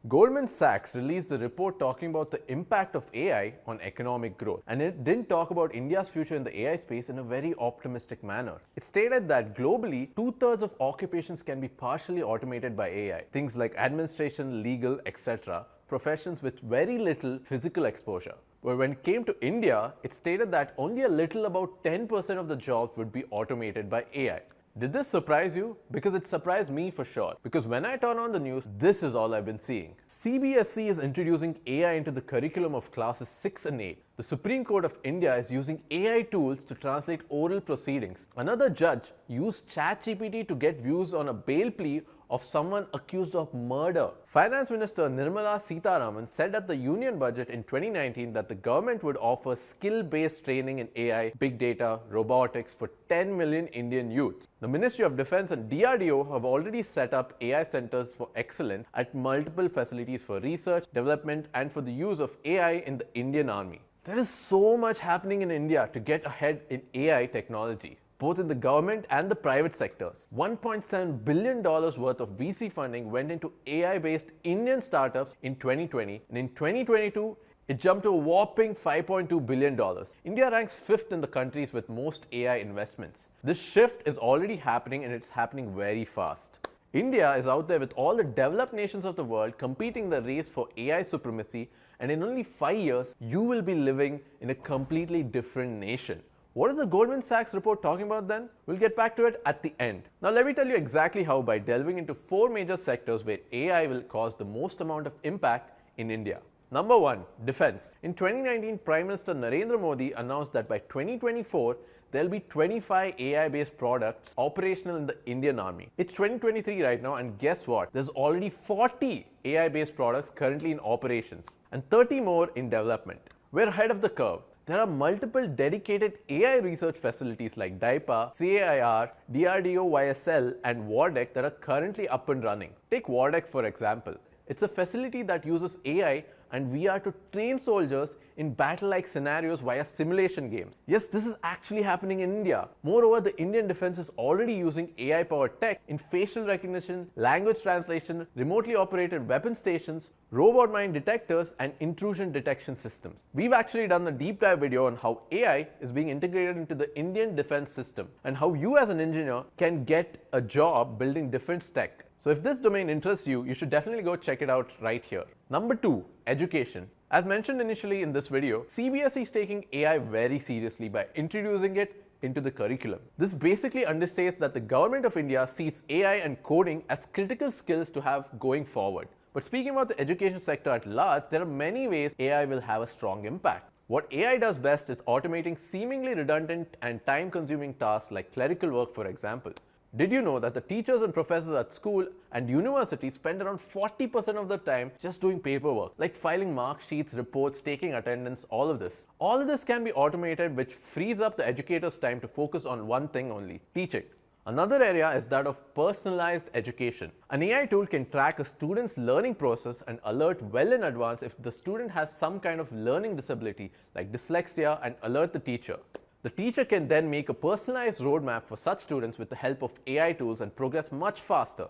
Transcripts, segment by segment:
Goldman Sachs released a report talking about the impact of AI on economic growth, and it didn't talk about India's future in the AI space in a very optimistic manner. It stated that globally, 2/3 of occupations can be partially automated by AI. Things like administration, legal, etc., professions with very little physical exposure. But when it came to India, it stated that only a little about 10% of the jobs would be automated by AI. Did this surprise you? Because it surprised me for sure. Because when I turn on the news, this is all I've been seeing. CBSE is introducing AI into the curriculum of classes 6 and 8. The Supreme Court of India is using AI tools to translate oral proceedings. Another judge used ChatGPT to get views on a bail plea of someone accused of murder. Finance Minister Nirmala Sitharaman said at the Union Budget in 2019 that the government would offer skill-based training in AI, big data, robotics for 10 million Indian youths. The Ministry of Defence and DRDO have already set up AI centers for excellence at multiple facilities for research, development, and for the use of AI in the Indian Army. There is so much happening in India to get ahead in AI technology, both in the government and the private sectors. $1.7 billion worth of VC funding went into AI-based Indian startups in 2020, and in 2022, it jumped to a whopping $5.2 billion. India ranks 5th in the countries with most AI investments. This shift is already happening, and it's happening very fast. India is out there with all the developed nations of the world competing in the race for AI supremacy, and in only 5 years, you will be living in a completely different nation. What is the Goldman Sachs report talking about then? We'll get back to it at the end. Now let me tell you exactly how by delving into 4 major sectors where AI will cause the most amount of impact in India. Number 1, defense. In 2019, Prime Minister Narendra Modi announced that by 2024, there'll be 25 AI-based products operational in the Indian Army. It's 2023 right now, and guess what? There's already 40 AI-based products currently in operations and 30 more in development. We're ahead of the curve. There are multiple dedicated AI research facilities like DIPA, CAIR, DRDO YSL, and WARDEC that are currently up and running. Take WARDEC for example. It's a facility that uses AI and VR to train soldiers in battle-like scenarios via simulation games. Yes, this is actually happening in India. Moreover, the Indian defense is already using AI-powered tech in facial recognition, language translation, remotely operated weapon stations, robot mine detectors, and intrusion detection systems. We've actually done a deep dive video on how AI is being integrated into the Indian defense system and how you as an engineer can get a job building defense tech. So if this domain interests you, you should definitely go check it out right here. Number 2, education. As mentioned initially in this video, CBSE is taking AI very seriously by introducing it into the curriculum. This basically understates that the government of India sees AI and coding as critical skills to have going forward. But speaking about the education sector at large, there are many ways AI will have a strong impact. What AI does best is automating seemingly redundant and time-consuming tasks like clerical work, for example. Did you know that the teachers and professors at school and universities spend around 40% of the time just doing paperwork, like filing mark sheets, reports, taking attendance, all of this? All of this can be automated, which frees up the educator's time to focus on one thing only: teaching. Another area is that of personalized education. An AI tool can track a student's learning process and alert well in advance if the student has some kind of learning disability like dyslexia and alert the teacher. The teacher can then make a personalized roadmap for such students with the help of AI tools and progress much faster.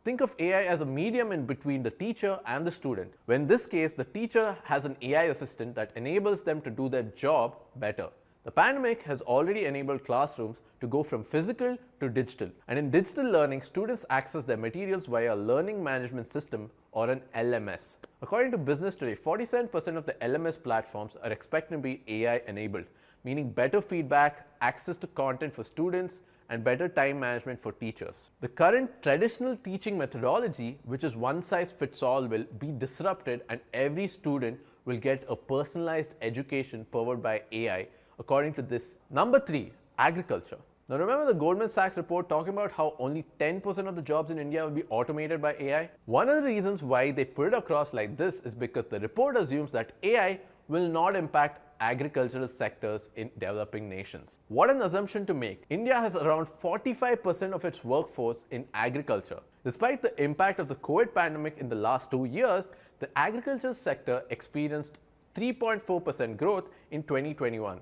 Think of AI as a medium in between the teacher and the student, where in this case, the teacher has an AI assistant that enables them to do their job better. The pandemic has already enabled classrooms to go from physical to digital. And in digital learning, students access their materials via a learning management system or an LMS. According to Business Today, 47% of the LMS platforms are expected to be AI enabled, meaning better feedback, access to content for students, and better time management for teachers. The current traditional teaching methodology, which is one size fits all, will be disrupted, and every student will get a personalized education powered by AI, according to this. Number 3, agriculture. Now remember the Goldman Sachs report talking about how only 10% of the jobs in India will be automated by AI? One of the reasons why they put it across like this is because the report assumes that AI will not impact agricultural sectors in developing nations. What an assumption to make. India has around 45% of its workforce in agriculture. Despite the impact of the COVID pandemic in the last 2 years, the agriculture sector experienced 3.4% growth in 2021.